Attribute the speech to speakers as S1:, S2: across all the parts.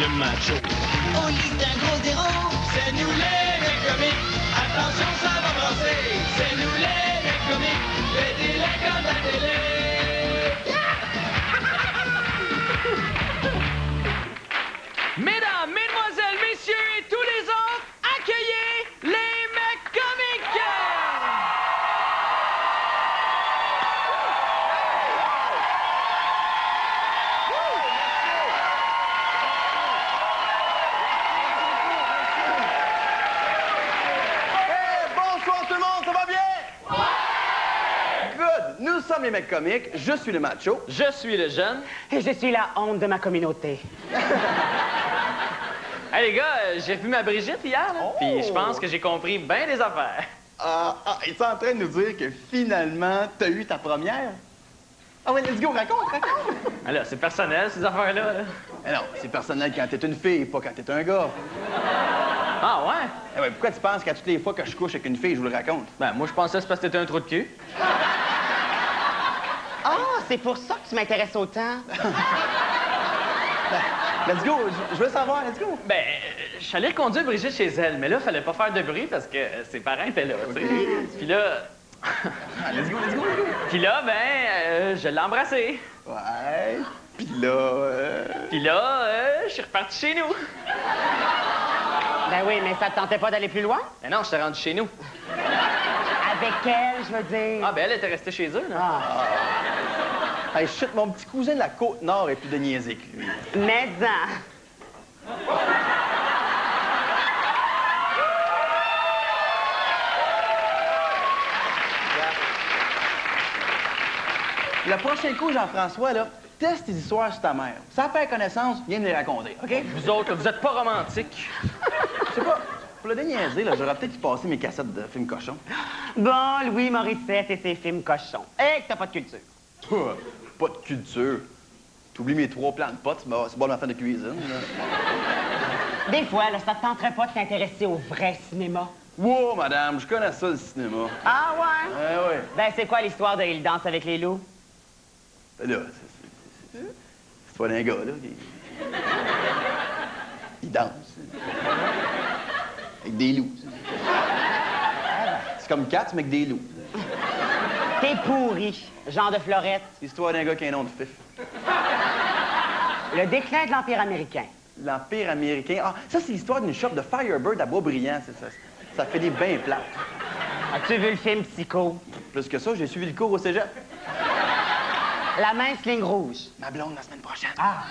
S1: le macho.
S2: Au lit d'un gros zéro,
S1: C'est nous les comiques. Attention, ça va brasser. C'est nous les comiques. Aidez-les comme la télé.
S3: Mesdames, mesdemoiselles, messieurs et tous les autres, accueillez les mecs comiques!
S4: Hey, bonsoir tout le monde, ça va bien? Ouais! Good! Nous sommes les mecs comiques, je suis le macho.
S3: Je suis le jeune.
S5: Et je suis la honte de ma communauté.
S3: Hey les gars, j'ai vu ma Brigitte hier, là, puis je pense que j'ai compris bien des affaires.
S4: Es-tu en train de nous dire que finalement, t'as eu ta première? Ah ouais, let's go, raconte!
S3: Ah là, c'est personnel, ces affaires-là. Là.
S4: Mais non, c'est personnel quand t'es une fille, pas quand t'es un gars.
S3: Ah ouais?
S4: Eh ouais, pourquoi tu penses qu'à toutes les fois que je couche avec une fille, je vous le raconte?
S3: Ben, moi, je pensais que c'est parce que t'étais un trou de cul.
S5: Ah, c'est pour ça que tu m'intéresses autant.
S4: Let's go, je veux savoir, let's go!
S3: Ben, je suis allé conduire Brigitte chez elle, mais là, fallait pas faire de bruit parce que ses parents étaient là, tu sais. Puis là...
S4: Let's go, let's go, let's go!
S3: Puis là, ben, je l'ai embrassée.
S4: Ouais, pis là...
S3: Puis là, je suis reparti chez nous.
S5: Ben oui, mais ça te tentait pas d'aller plus loin?
S3: Mais non, je suis rendu chez nous.
S5: Avec elle, je veux dire.
S3: Ah, ben, elle était restée chez eux, là.
S5: Ah.
S4: Hey, shit, mon petit cousin de la Côte-Nord est plus de niaiser que lui.
S5: Mais-en.
S4: Le prochain coup, Jean-François, là, teste tes histoires sur ta mère. Ça fait connaissance, viens me les raconter, OK?
S3: Vous autres, là, vous êtes pas romantiques.
S4: Je sais pas, pour le déniaiser, là, j'aurais peut-être y passer mes cassettes de films cochons.
S5: Bon, Louis Morissette et ses films cochons. Et que t'as pas de culture.
S4: Pas de culture. T'oublies mes 3 plans de potes, c'est bon l'enfant de cuisine, là.
S5: Des fois, là, ça te tenterait pas de t'intéresser au vrai cinéma.
S4: Wow, madame, je connais ça, le cinéma.
S5: Ah ouais?
S4: Ouais.
S5: Ben, c'est quoi l'histoire de Il danse avec les loups?
S4: Ben là, c'est pas d'un gars, là. Il danse. Avec des loups. C'est comme Cats, mais avec des loups.
S5: T'es pourri, Jean de Florette.
S4: C'est l'histoire d'un gars qui a un nom de fif.
S5: Le déclin de l'Empire américain.
S4: L'Empire américain. Ah, ça, c'est l'histoire d'une shop de Firebird à Boisbriand. Ça fait des bains plates.
S5: As-tu vu le film Psycho?
S4: Plus que ça, j'ai suivi le cours au cégep.
S5: La mince ligne rouge.
S4: Ma blonde la semaine prochaine.
S5: Ah.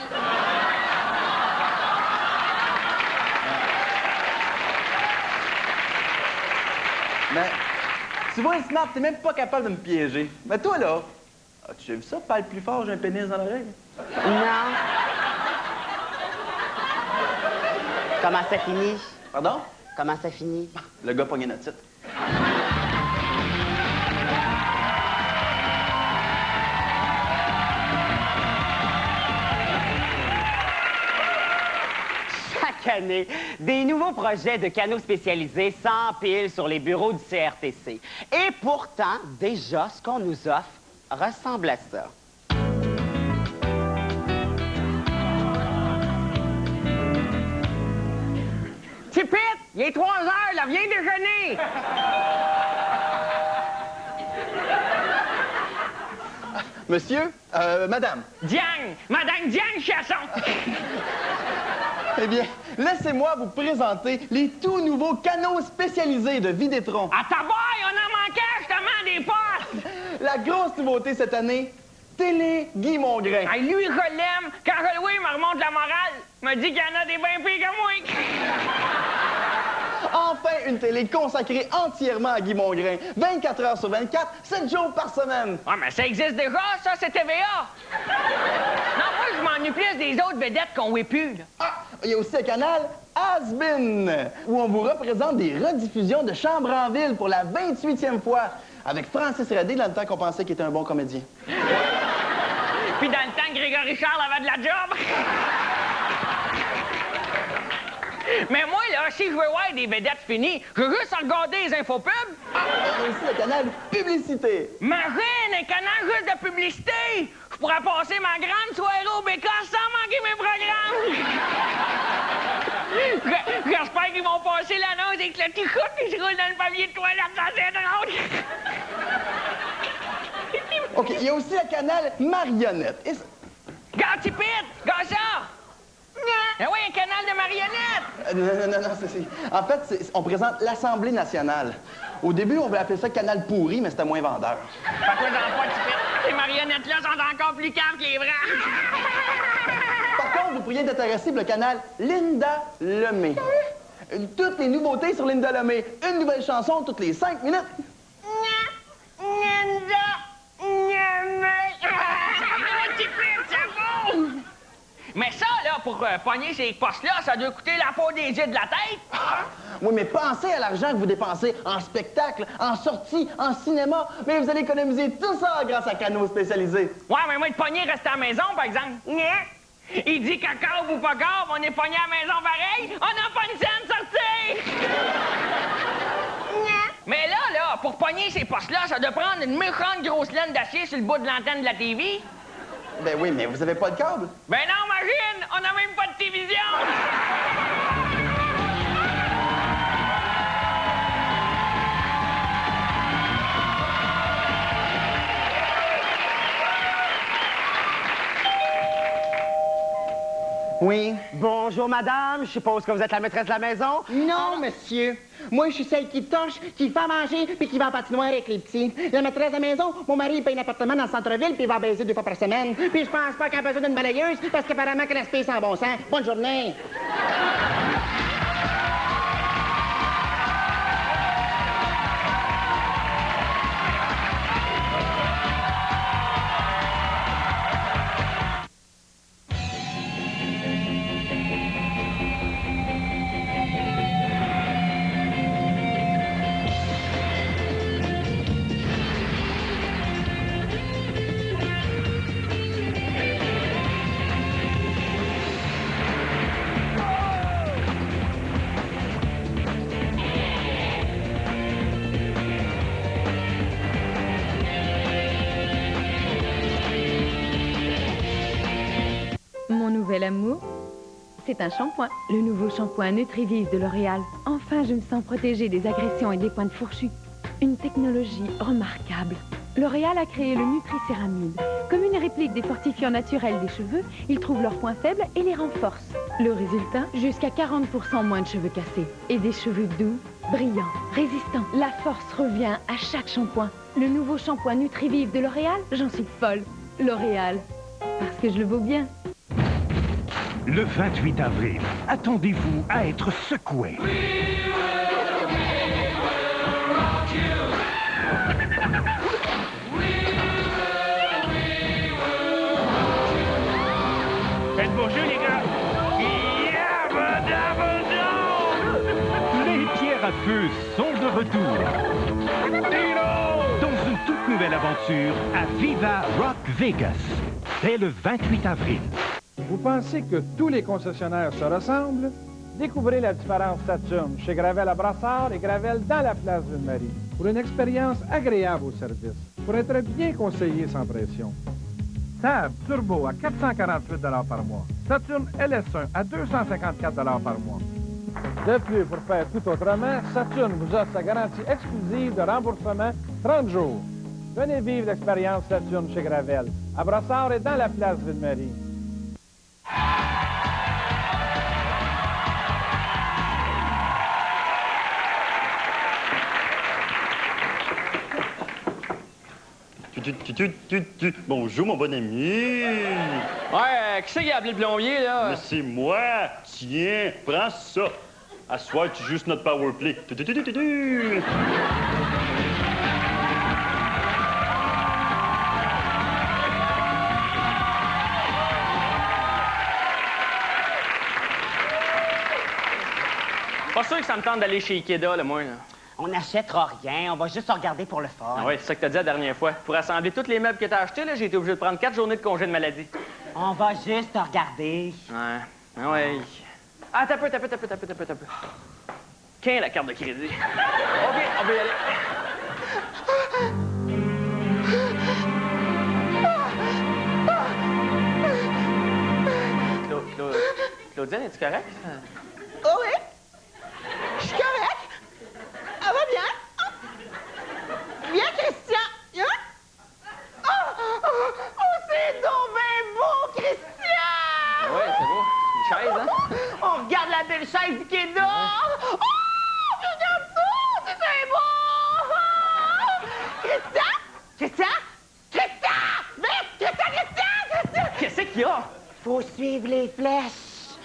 S4: Mais, tu vois, Snap, t'es même pas capable de me piéger. Mais toi, là, as-tu vu ça? Parle plus fort, j'ai un pénis dans l'oreille.
S5: Non. Comment ça finit?
S4: Pardon?
S5: Comment ça finit?
S4: Le gars pognait notre titre.
S5: Chaque année, des nouveaux projets de canaux spécialisés s'empilent sur les bureaux du CRTC. Et pourtant, déjà, ce qu'on nous offre ressemble à ça. Tipette, il est 3 heures, là, viens déjeuner!
S4: Monsieur, madame,
S5: Diane! Madame Diane Chasson!
S4: eh bien, laissez-moi vous présenter les tout nouveaux canaux spécialisés de Vidétron.
S5: À ta boy, on en manquait justement des postes!
S4: La grosse nouveauté cette année, Télé Guy Mongrain.
S5: Hey, lui, je l'aime. Quand Louis me remonte la morale, me dit qu'il y en a des bien pires que moi.
S4: Enfin, une télé consacrée entièrement à Guy Mongrain. 24 heures sur 24, 7 jours par semaine.
S5: Ouais, mais ça existe déjà, ça, c'est TVA. Non, moi, je m'ennuie plus des autres vedettes qu'on voit plus, là.
S4: Ah, il y a aussi un canal Has-Been, où on vous représente des rediffusions de Chambre en ville pour la 28e fois, avec Francis Redé dans le temps qu'on pensait qu'il était un bon comédien.
S5: Puis dans le temps que Grégory Charles avait de la job. Mais moi, là, si je veux voir des vedettes finies, je veux juste regarder les infopubs.
S4: Ah, on a aussi le canal Publicité.
S5: Imagine, un canal juste de publicité. Je pourrais passer ma grande soirée au Bécasse sans manquer mes programmes.
S6: J'espère qu'ils vont passer l'annonce avec le petit chat qui se roule dans le papier de toilette, ça c'est drôle.
S4: OK, il y a aussi le canal Marionnette. Et
S6: Garde, Tipite! Garde ça! Ah oui, un canal de marionnettes!
S4: non, En fait, on présente l'Assemblée nationale. Au début, on voulait appeler ça canal pourri, mais c'était moins vendeur.
S6: Fait quoi dans quoi, Tipite? Ces marionnettes-là sont encore plus caves que les vrais.
S4: Par contre, vous pourriez être intéressé pour le canal Linda Lemay. Toutes les nouveautés sur Linda Lemay. Une nouvelle chanson toutes les 5 minutes.
S6: Mais ça, là, pour pogner ces postes-là, ça doit coûter la peau des yeux de la tête.
S4: Oui, mais pensez à l'argent que vous dépensez en spectacle, en sortie, en cinéma. Mais vous allez économiser tout ça grâce à Canaux spécialisés.
S6: Ouais, mais moi, de pogner, rester à la maison, par exemple. Il dit qu'à cave ou pas cave, on est pogné à la maison pareil. On n'a pas une scène sortie! Mais là, pour pogner ces postes-là, ça doit prendre une méchante grosse laine d'acier sur le bout de l'antenne de la TV.
S4: Ben oui, mais vous avez pas de câble?
S6: Ben non, imagine! On n'a même pas de télévision!
S4: Oui.
S5: Bonjour, madame. Je suppose que vous êtes la maîtresse de la maison.
S7: Non, monsieur. Moi, je suis celle qui torche, qui fait manger, puis qui va en patinoire avec les petits. La maîtresse de la maison, mon mari, il paye un appartement dans le centre-ville, puis il va baiser 2 fois par semaine. Puis je pense pas qu'il a besoin d'une balayeuse, parce qu'apparemment que l'aspect sent bon sang. Bonne journée.
S8: Mon nouvel amour, c'est un shampoing. Le nouveau shampoing Nutrivive de L'Oréal. Enfin, je me sens protégée des agressions et des pointes fourchues. Une technologie remarquable. L'Oréal a créé le Nutricéramide. Comme une réplique des fortifiants naturels des cheveux, ils trouvent leurs points faibles et les renforcent. Le résultat, jusqu'à 40% moins de cheveux cassés. Et des cheveux doux, brillants, résistants. La force revient à chaque shampoing. Le nouveau shampoing Nutrivive de L'Oréal, j'en suis folle. L'Oréal, parce que je le vaux bien.
S9: Le 28 avril, attendez-vous à être secoué.
S6: Faites beau jeu, les gars!
S9: Les pierres à feu sont de retour. Dans une toute nouvelle aventure à Viva Rock Vegas. Dès le 28 avril.
S10: Vous pensez que tous les concessionnaires se ressemblent? Découvrez la différence Saturn chez Gravel à Brassard et Gravel dans la place Ville-Marie. Pour une expérience agréable au service. Pour être bien conseillé sans pression. Tab Turbo à 448 $ par mois. Saturn LS1 à 254 $ par mois. De plus, pour faire tout autrement, Saturn vous offre sa garantie exclusive de remboursement 30 jours. Venez vivre l'expérience Saturn chez Gravel, à Brassard et dans la place Ville-Marie.
S11: Bonjour, mon bon ami.
S3: Ouais, qui c'est qui a appelé le plombier, là?
S11: Mais c'est moi. Tiens, prends ça. À soir, tu joues notre power play.
S3: Pas sûr que ça me tente d'aller chez Ikeda, là, moi, là.
S5: On n'achètera rien, on va juste regarder pour le fun.
S3: Ah ouais, c'est ça que t'as dit la dernière fois. Pour assembler tous les meubles que t'as achetés, là, j'ai été obligé de prendre 4 journées de congé de maladie.
S5: On va juste regarder.
S3: Ouais. Ah ouais. Ah, t'as peu. Qu'est la carte de crédit? OK, on va y aller. Claudienne, es-tu correct?
S7: Oh oui?
S3: chaise, hein?
S5: On regarde la belle chaise d'Ikeda! Oh! Regarde ça! C'est beau! Christian? Christian? Christian! Vite! Christian!
S3: Qu'est-ce qu'il y a?
S5: Faut suivre les flèches.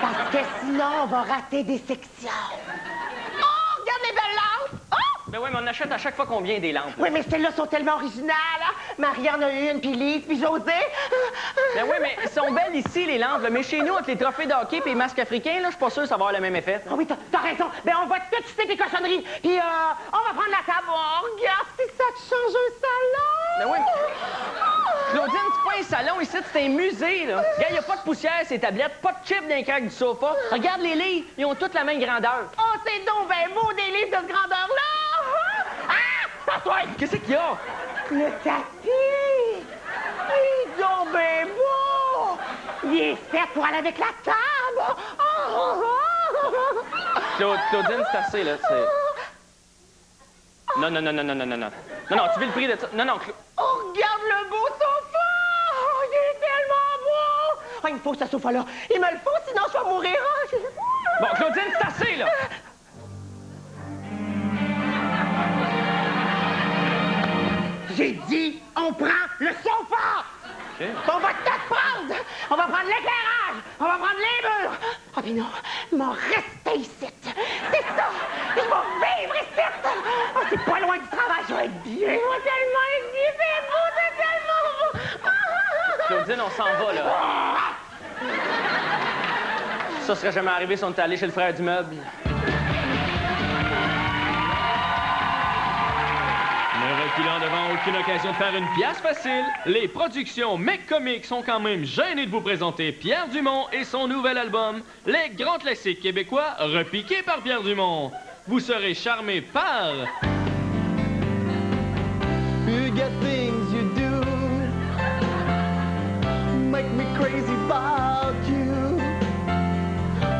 S5: Parce que sinon, on va rater des sections. Oh! Regarde les belles lampes! Oh!
S3: Ben oui, mais on achète à chaque fois combien des lampes?
S5: Oui, mais celles-là sont tellement originales. Hein? Marie en a une, puis Lise, puis José.
S3: Ben oui, mais elles sont belles ici, les lampes. Là. Mais chez nous, avec les trophées de hockey et les masques africains, là, je suis pas sûr que ça va avoir le même effet.
S5: Ah oui, t'as raison. Ben, on va tout citer tes cochonneries. Puis, on va prendre la table. Oh, regarde si ça te change un salon.
S3: Ben oui. Claudine, c'est pas un salon ici, c'est un musée, là. Regarde, y a pas de poussière, ces tablettes, pas de chips dans les craques du sofa. Regarde les livres, ils ont toutes la même grandeur.
S5: Oh, c'est donc ben beau, des livres de cette grandeur-là. Ah! Toi!
S3: Qu'est-ce qu'il y a?
S5: Le tapis! Il est donc ben beau! Il est fait pour aller avec la table!
S3: Claudine, c'est assez, là. Non. Non, tu veux le prix de ça? Non.
S5: Oh, regarde le beau sofa! Oh, il est tellement beau! Oh, il me faut ce sofa-là. Il me le faut, sinon je vais mourir.
S3: Bon, Claudine, c'est assez, là.
S5: J'ai dit, on prend le sofa!
S3: OK.
S5: On va tout prendre! On va prendre l'éclairage! On va prendre les murs! Ah, puis non, m'en rester ici! C'est ça! Je vais vivre ici! Oh, c'est pas loin du travail, je vais être bien! Je vais tellement être bien! C'est beau, c'est tellement beau!
S3: Claudine, on s'en va, là. Ça serait jamais arrivé si on était allé chez le frère du meuble.
S1: Ne reculant devant aucune occasion de faire une pièce facile, les productions McComics sont quand même gênées de vous présenter Pierre Dumont et son nouvel album, Les Grands Classiques Québécois, repiqués par Pierre Dumont. Vous serez charmé par...
S4: You get things you do make me crazy about you.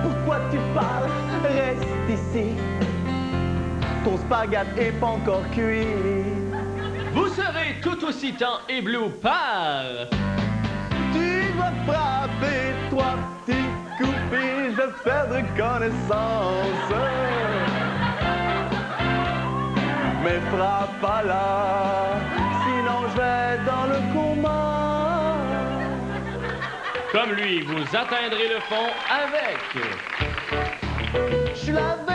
S4: Pourquoi tu parles? Reste ici. Ton spaghette est pas encore cuit.
S1: Vous serez tout aussi temps ébloui par...
S4: Tu vas frapper, toi, petit coupé, je vais perdre connaissance. Mais frappe pas là, sinon je vais dans le coma.
S1: Comme lui, vous atteindrez le fond avec...
S4: Je suis lavé,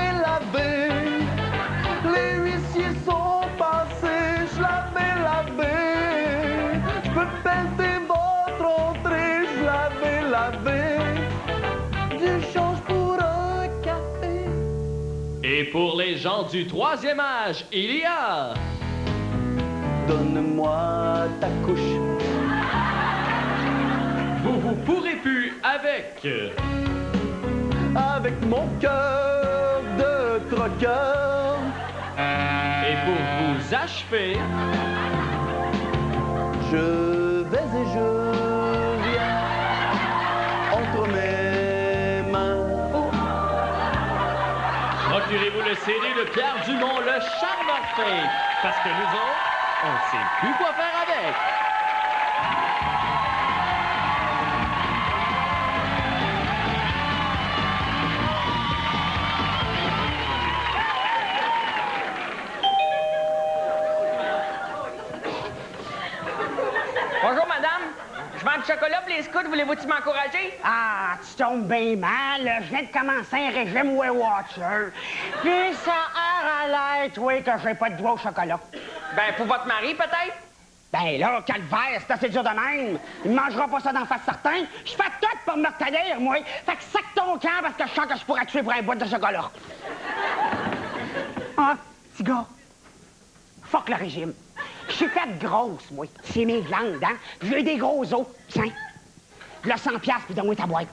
S4: les huissiers sont passés, je lavé, je peux pelleter votre entrée, je lavé, du change pour un café.
S1: Et pour les gens du troisième âge, il y a...
S4: Donne-moi ta couche.
S1: Vous pourrez plus avec...
S4: Avec mon cœur de troqueur.
S1: Et pour vous achever...
S4: Je vais et je viens entre mes mains.
S1: Procurez-vous le CD de Pierre Dumont, le charmeur fin, parce que nous autres, on ne sait plus quoi faire avec.
S6: Bonjour, madame. Je vends du chocolat pour les scouts. Voulez-vous-tu m'encourager?
S5: Ah, tu tombes bien mal. Je viens de commencer un régime Weight Watcher. Puis ça a à l'air, toi, que j'ai pas de droit au chocolat.
S6: Ben, pour votre mari, peut-être?
S5: Ben là, calvaire, c'est assez dur de même. Il mangera pas ça d'en face certain. Je fais tout pour me retenir, moi. Fait que sac ton camp parce que je sens que je pourrais tuer pour un boîte de chocolat. Ah, petit gars. Fuck le régime. Je suis faite grosse, moi. C'est mes glandes, hein? J'ai des gros os. Tiens. Le 100$, puis donne-moi ta boîte.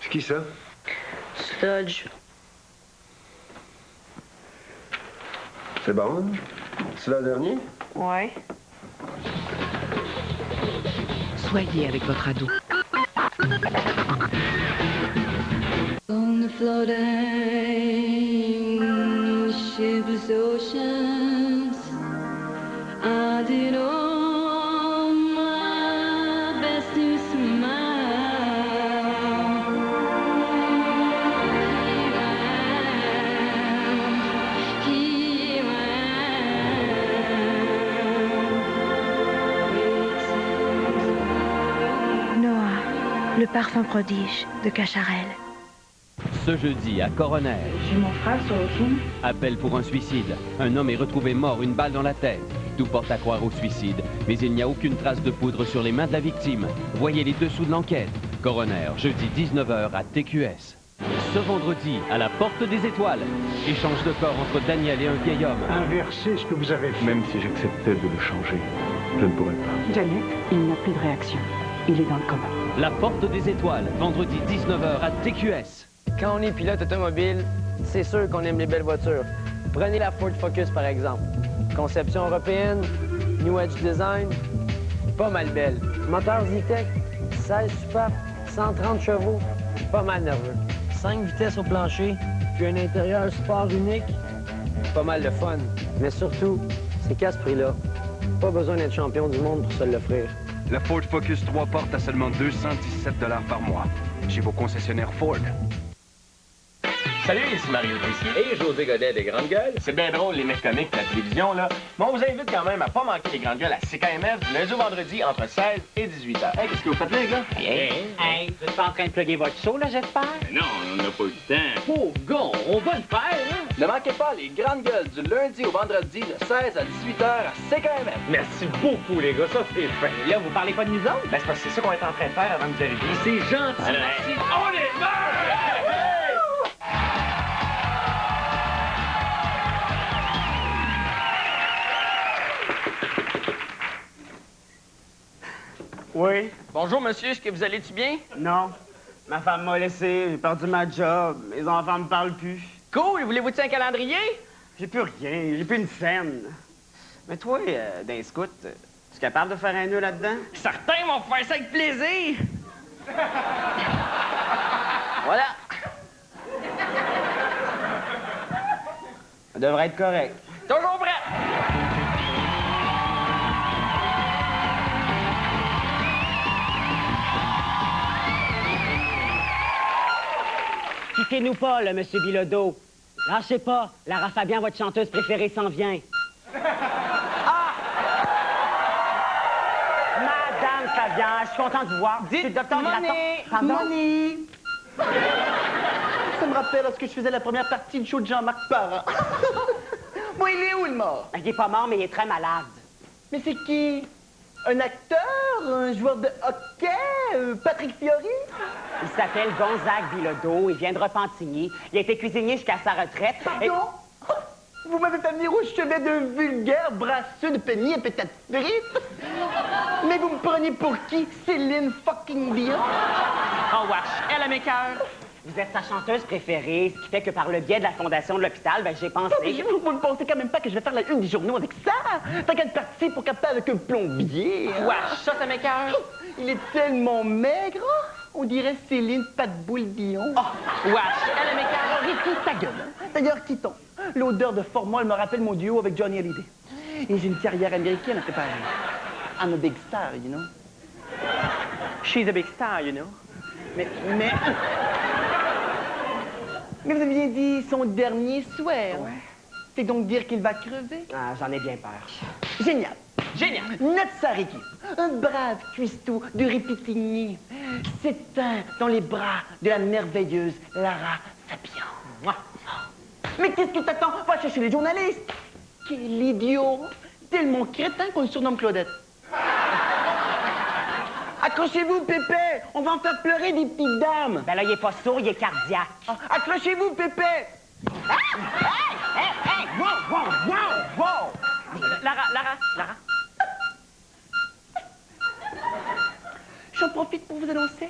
S12: C'est qui ça?
S13: Sludge.
S12: C'est bon, hein? C'est le dernier?
S5: Ouais.
S13: Soyez avec votre ado.
S14: On the floating shipless oceans, I did all my best to smile. Here I am.
S8: Noah, le parfum prodige de Cacharel.
S15: Ce jeudi, à Coroner.
S5: J'ai mon frère sur le film.
S15: Appel pour un suicide. Un homme est retrouvé mort, une balle dans la tête. Tout porte à croire au suicide, mais il n'y a aucune trace de poudre sur les mains de la victime. Voyez les dessous de l'enquête. Coroner, jeudi 19h à TQS. Ce vendredi, à la Porte des Étoiles. Échange de corps entre Daniel et un vieil homme.
S9: Inversez ce que vous avez fait. Même si j'acceptais de le changer, je ne pourrais pas.
S5: Janet, il n'a plus de réaction. Il est dans le coma.
S15: La Porte des Étoiles, vendredi 19h à TQS.
S3: Quand on est pilote automobile, c'est sûr qu'on aime les belles voitures. Prenez la Ford Focus, par exemple. Conception européenne, New Age Design, pas mal belle. Moteur Zetec, 16 soupapes, 130 chevaux, pas mal nerveux. 5 vitesses au plancher, puis un intérieur sport unique, pas mal de fun. Mais surtout, c'est qu'à ce prix-là, pas besoin d'être champion du monde pour se l'offrir.
S16: La Ford Focus 3 porte à seulement 217 $ par mois. Chez vos concessionnaires Ford.
S17: Salut, ici Mario Tessier. Et José Godet des Grandes Gueules. C'est bien drôle, les mecs comiques de la télévision, là. Mais on vous invite quand même à pas manquer les Grandes Gueules à CKMF du lundi au vendredi entre 16 et 18 h. Hey, qu'est-ce que vous faites là, les gars?
S6: Hey, vous êtes pas en train de plugger votre show, là, j'espère?
S17: Non, on n'a pas eu le temps.
S3: Pauvre gars, on va le faire, hein?
S17: Ne manquez pas les Grandes Gueules du lundi au vendredi de 16 à 18 h à CKMF. Merci beaucoup, les gars, ça c'est fin.
S6: Là, vous parlez pas de nous autres?
S17: Ben, c'est parce que c'est ça qu'on est en train de faire avant que vous arriviez.
S3: C'est gentil.
S17: Merci. On est meurt!
S6: Oui.
S3: Bonjour, monsieur. Est-ce que vous allez-tu bien?
S6: Non. Ma femme m'a laissé, j'ai perdu ma job, mes enfants me parlent plus.
S3: Cool. Voulez-vous un calendrier?
S6: J'ai plus rien, j'ai plus une scène. Mais toi, d'un scout, tu es capable de faire un nœud là-dedans?
S3: Certains vont faire ça avec plaisir. Voilà.
S6: Ça devrait être correct.
S3: Toujours prêt.
S6: Quittez-nous pas, là, Monsieur Bilodeau. Lâchez pas, Lara Fabian, votre chanteuse préférée, s'en vient. Ah! Madame Fabian, je suis contente de vous voir.
S7: Dites,
S6: c'est le docteur
S7: Money!
S6: Pardon?
S7: Money! Ça me rappelle lorsque je faisais la première partie du show de Jean-Marc Parent. Bon, il est où, le mort?
S6: Il est pas mort, mais il est très malade.
S7: Mais c'est qui? Un acteur? Un joueur de hockey? Patrick Fiori?
S6: Il s'appelle Gonzague Bilodeau, il vient de Repentigny. Il a été cuisinier jusqu'à sa retraite.
S7: Pardon? Vous m'avez fait venir au chevet d'un vulgaire brasseux de peignets et peut-être frites? Mais vous me prenez pour qui? Céline fucking Dion?
S3: Oh, wesh, elle a mes cœurs.
S6: Vous êtes sa chanteuse préférée, ce qui fait que par le biais de la fondation de l'hôpital, ben j'ai pensé...
S7: Vous ne pensez quand même pas que je vais faire la une des journaux avec ça? T'as qu'à partir pour capter avec un plombier.
S3: Wesh, ça m'écoeure.
S7: Il est tellement maigre. On dirait Céline Patboule Dion.
S3: Oh, wesh, elle m'écoeure.
S7: Ricky, ta gueule. D'ailleurs, quittons. L'odeur de formol me rappelle mon duo avec Johnny Hallyday. Et j'ai une carrière américaine à préparer. I'm a big star, you know. She's a big star, you know. Mais vous aviez dit son dernier souhait. Ouais. C'est donc dire qu'il va crever?
S6: Ah, j'en ai bien peur.
S7: Génial.
S3: Génial.
S7: Notre Sariki, un brave cuistot de Répitigny, s'éteint dans les bras de la merveilleuse Lara Fabian. Moi. Mais qu'est-ce que t'attends? Va chercher les journalistes. Quel idiot. Tellement crétin qu'on le surnomme Claudette. Accrochez-vous, Pépé! On va en faire pleurer des petites dames!
S6: Ben là, il est pas sourd, il est cardiaque.
S7: Accrochez-vous, Pépé!
S6: Hey! Wow!
S3: Lara.
S7: J'en profite pour vous annoncer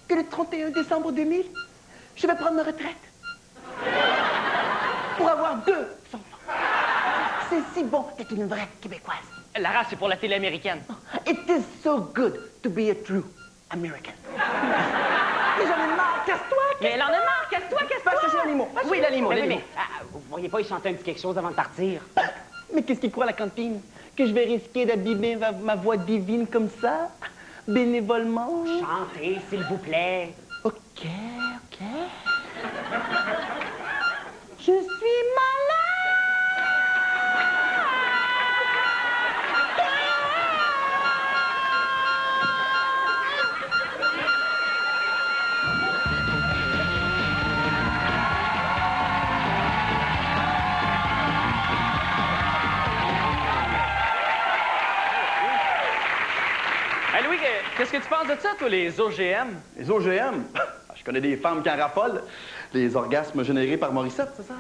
S7: que le 31 décembre 2000, je vais prendre ma retraite. Pour avoir 2 enfants. c'est si bon d'être une vraie Québécoise.
S6: La race, c'est pour la télé américaine.
S7: It is so good to be a true American. Mais j'en ai marre, casse-toi!
S6: Mais elle en a marre, casse-toi!
S7: Va chercher l'animaux. Oui, l'animaux, l'animaux.
S3: Vous pourriez pas y chanter un petit quelque chose avant de partir?
S7: Mais qu'est-ce qu'il croit à la cantine? Que je vais risquer d'abîmer ma voix divine comme ça? Bénévolement?
S3: Chantez, s'il vous plaît.
S7: OK. Je suis malade!
S6: Hey Louis, qu'est-ce que tu penses de ça, toi, les OGM?
S4: Les OGM? Je connais des femmes qui en raffolent. Les orgasmes générés par Morissette, c'est ça?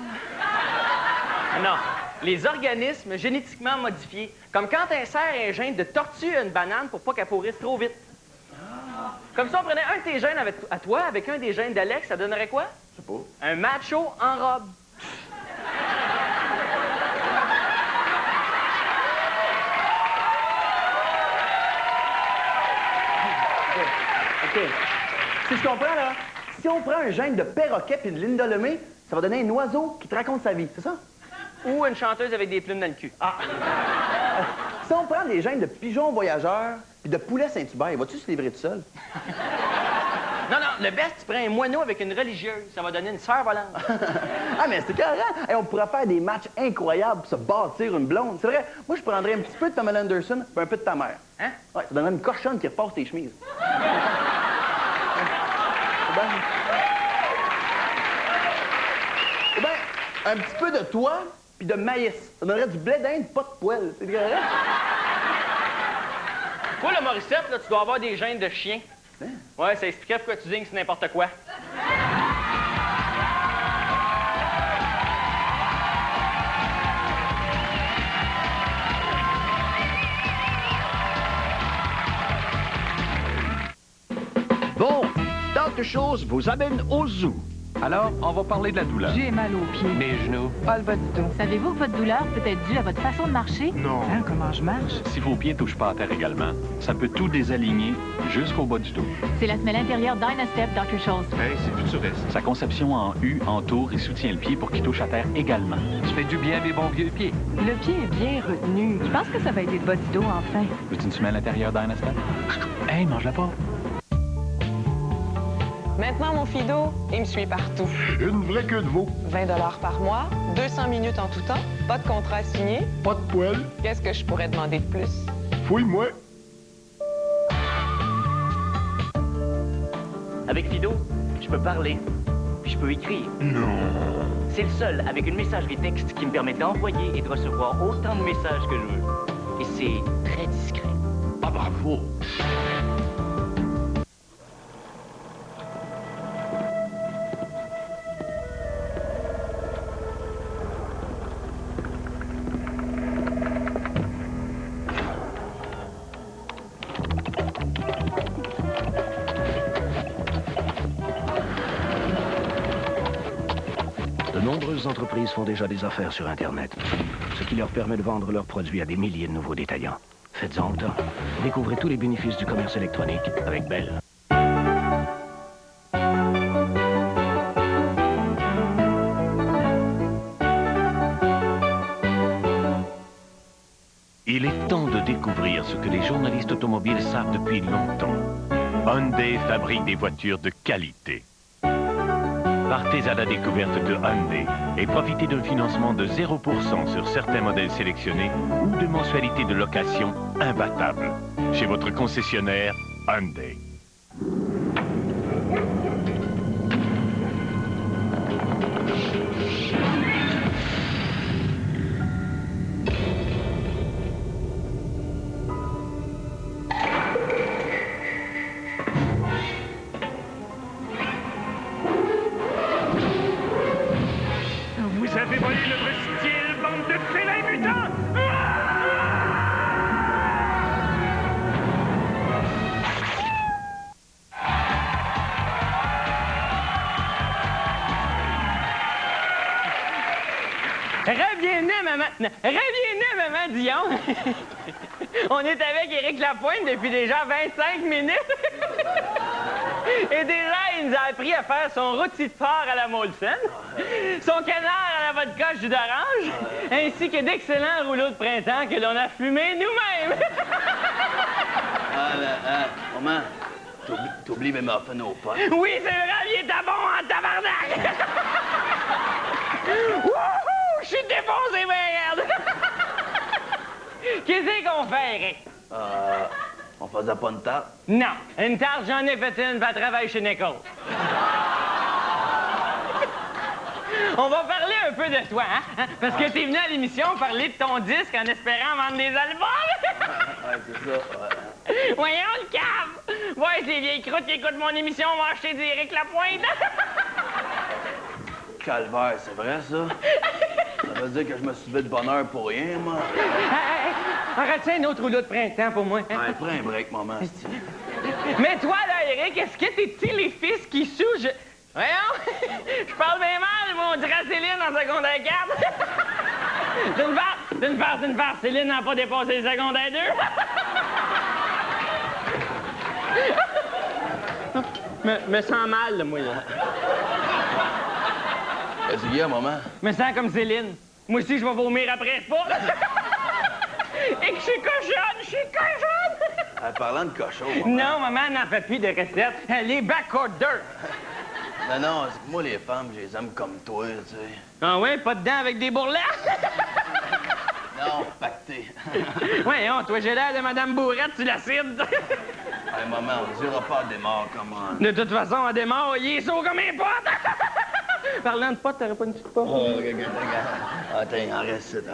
S6: Non, les organismes génétiquement modifiés. Comme quand t'insères un gène de tortue à une banane pour pas qu'elle pourrisse trop vite. Comme ça, on prenait un de tes gènes à toi avec un des gènes d'Alex, ça donnerait quoi?
S4: Je sais pas.
S6: Un macho en robe.
S4: OK. Si je comprends, là, si on prend un gène de perroquet puis de Linda Lemay, ça va donner un oiseau qui te raconte sa vie, c'est ça?
S6: Ou une chanteuse avec des plumes dans le cul.
S4: Ah! Si on prend des gènes de pigeons voyageurs puis de poulet Saint-Hubert, vas-tu se livrer tout seul?
S6: Non, le best, tu prends un moineau avec une religieuse. Ça va donner une sœur volante.
S4: Ah, mais c'est carré! Hey, on pourrait faire des matchs incroyables pour se bâtir une blonde. C'est vrai, moi, je prendrais un petit peu de Pamela Anderson puis un peu de ta mère.
S6: Hein?
S4: Ouais, ça donnerait une cochonne qui repasse tes chemises. Eh bien, un petit peu de toi puis de maïs. Ça donnerait du blé d'Inde, pas de poêle. C'est correct?
S6: Toi, le Morissette, là, tu dois avoir des gènes de chien.
S4: Hein?
S6: Ouais, ça expliquerait pourquoi tu dignes c'est n'importe quoi.
S9: Bon, Dr. Chose vous amène au zoo.
S16: Alors, on va parler de la douleur.
S13: J'ai mal aux pieds.
S16: Mes genoux.
S13: Pas le bas du dos.
S8: Savez-vous que votre douleur peut être due à votre façon de marcher?
S16: Non.
S13: Hein, comment je marche?
S11: Si vos pieds touchent pas à terre également, ça peut tout désaligner jusqu'au bas du dos.
S8: C'est la semelle intérieure Dynastep, Dr. Chose.
S11: Hey, c'est futuriste. Sa conception en U entoure et soutient le pied pour qu'il touche à terre également.
S16: Tu fais du bien à mes bons vieux pieds.
S13: Le pied est bien retenu. Je pense que ça va aider le bas du dos, enfin.
S11: Veux-tu une semelle intérieure Dynastep? Hey, mange-la pas.
S18: Maintenant, mon fido, il me suit partout.
S12: Une vraie queue de veau.
S18: 20 $ par mois, 200 minutes en tout temps, pas de contrat signé.
S12: Pas de poêle.
S18: Qu'est-ce que je pourrais demander de plus?
S12: Fouille-moi.
S17: Avec Fido, je peux parler, puis je peux écrire.
S12: Non.
S17: C'est le seul avec une messagerie texte qui me permet d'envoyer et de recevoir autant de messages que je veux. Et c'est très discret.
S12: Ah, bravo.
S19: De nombreuses entreprises font déjà des affaires sur Internet, ce qui leur permet de vendre leurs produits à des milliers de nouveaux détaillants. Faites-en autant. Découvrez tous les bénéfices du commerce électronique avec Bell.
S9: Il est temps de découvrir ce que les journalistes automobiles savent depuis longtemps. Hyundai fabrique des voitures de qualité. Partez à la découverte de Hyundai et profitez d'un financement de 0% sur certains modèles sélectionnés ou de mensualités de location imbattables. Chez votre concessionnaire Hyundai. Vous avez volé le vrai style, bande de félins mutants!
S6: Rebienvenue, maman. Rebienvenue, maman Dion. On est avec Éric Lapointe depuis déjà 25 minutes. Et déjà, il nous a appris à faire son rôti de porc à la Molson, son canard à la vodka jus d'orange, ainsi que d'excellents rouleaux de printemps que l'on a fumés nous-mêmes.
S20: Maman, t'oublies mes muffins aux potes.
S6: Oui, c'est vrai, il est à bon en tabarnak. Wouhou! Je suis défoncé, merde! Qu'est-ce qu'on fait, Eric?
S20: On faisait pas une tarte?
S6: Non, une tarte, j'en ai fait une, va travailler chez Nichols. On va parler un peu de toi, hein? Parce que t'es venu à l'émission parler de ton disque en espérant vendre des albums.
S20: Ouais, c'est ça, ouais.
S6: Voyons le cave! Ouais, ces vieilles croûtes qui écoutent mon émission vont acheter du Éric Lapointe.
S20: Calvaire, c'est vrai, ça? Ça veut dire que je me suis levé de bonne heure pour rien, moi?
S6: Arrête-tu un autre rouleau de printemps pour moi? Hein?
S20: Ouais, prends un break, maman.
S6: Mais toi, là, Éric, est-ce que t'es-tu les fils qui souchent? Voyons! Je parle bien mal, mon Céline en secondaire 4. D'une part, Céline n'a pas dépassé le secondaire 2. Me sens mal, là, moi, là.
S20: Qu'est-ce qu'il y a, maman?
S6: Me sens comme Céline. Moi aussi, je vais vomir après pas. Et que je suis cochonne!
S20: Parlant de cochon, maman.
S6: Non, maman n'en fait plus de recettes. Elle est backorder.
S20: Non, c'est que moi, les femmes, je les aime comme toi, tu sais.
S6: Ah ouais, pas dedans avec des bourrelets?
S20: Non, pacté.
S6: Voyons, toi, j'ai l'air de Madame Bourrette, tu la cibles.
S20: Hey, maman, on dira pas à démarre, comment?
S6: De toute façon, à démarre, il est saut comme un pote. Parlant de pote, t'aurais pas une petite pote?
S20: Oh, regarde. Attends, il en reste ça.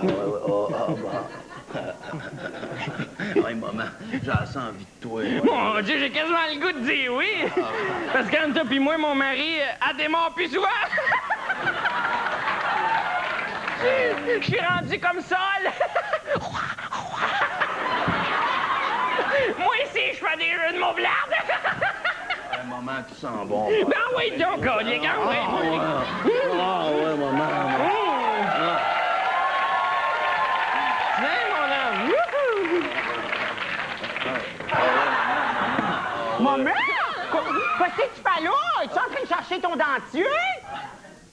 S20: Oui, maman, j'ai assez envie de toi.
S6: Mon Dieu, j'ai quasiment le goût de dire oui. Parce qu'entre toi pis moi, mon mari, a démarre plus souvent. Je suis rendu comme ça, là. Moi ici, je fais des jeux de mots blardes.
S20: Hey, maman, tu sens bon.
S6: Ben oui, donc, les gars, oui.
S20: Ouais, maman.
S6: Tiens, mon homme.
S5: Maman! Qu'est-ce que tu fais là? Es-tu en train de chercher ton dentier?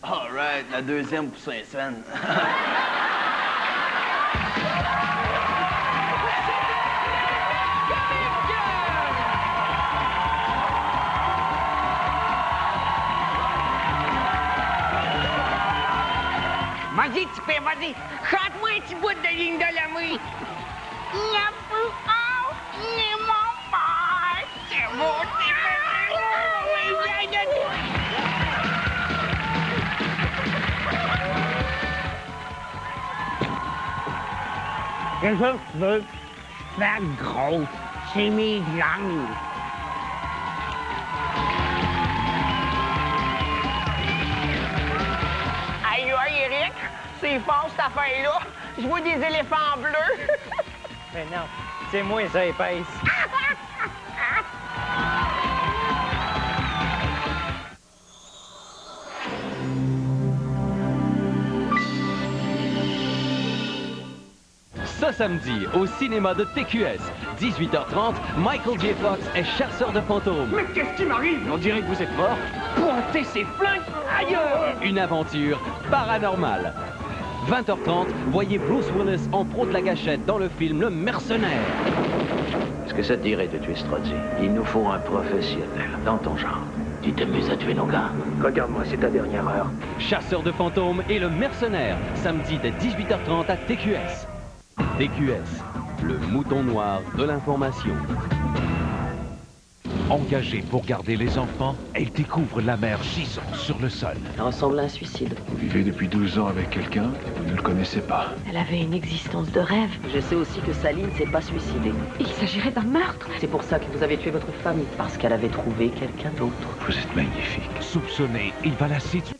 S20: All right, la deuxième pour Saint-Saëns.
S5: Vas-y, tu peux, vas-y. Chante-moi un petit bout de ligne de l'amour. La plus haut, ni mon père. C'est beau, c'est beau. Oui, viens de toi. Qu'est-ce que tu veux? Faire gros. C'est mes glandes. Aïe, Eric, c'est fort cette affaire-là. Je vois des éléphants bleus.
S6: Mais non, c'est moi, ça épaisse.
S15: Ce samedi, au cinéma de TQS, 18h30, Michael J. Fox est chasseur de fantômes.
S17: Mais qu'est-ce qui m'arrive? On dirait que vous êtes mort. Pointez ces flingues ailleurs!
S15: Une aventure paranormale. 20h30, voyez Bruce Willis en pro de la gâchette dans le film Le Mercenaire.
S19: Est-ce que ça te dirait de tuer Strozzi? Il nous faut un professionnel dans ton genre. Tu t'amuses à tuer nos gars? Regarde-moi, c'est ta dernière heure.
S15: Chasseur de fantômes et Le Mercenaire, samedi dès 18h30 à TQS. TQS, le mouton noir de l'information.
S9: Engagée pour garder les enfants, elle découvre la mère gisant sur le sol.
S3: Ça ressemble à un suicide.
S12: Vous vivez depuis 12 ans avec quelqu'un et vous ne le connaissez pas.
S8: Elle avait une existence de rêve.
S3: Je sais aussi que Saline s'est pas suicidée.
S8: Il s'agirait d'un meurtre.
S3: C'est pour ça que vous avez tué votre famille, parce qu'elle avait trouvé quelqu'un d'autre.
S12: Vous êtes magnifique.
S9: Soupçonné, il va la séduire.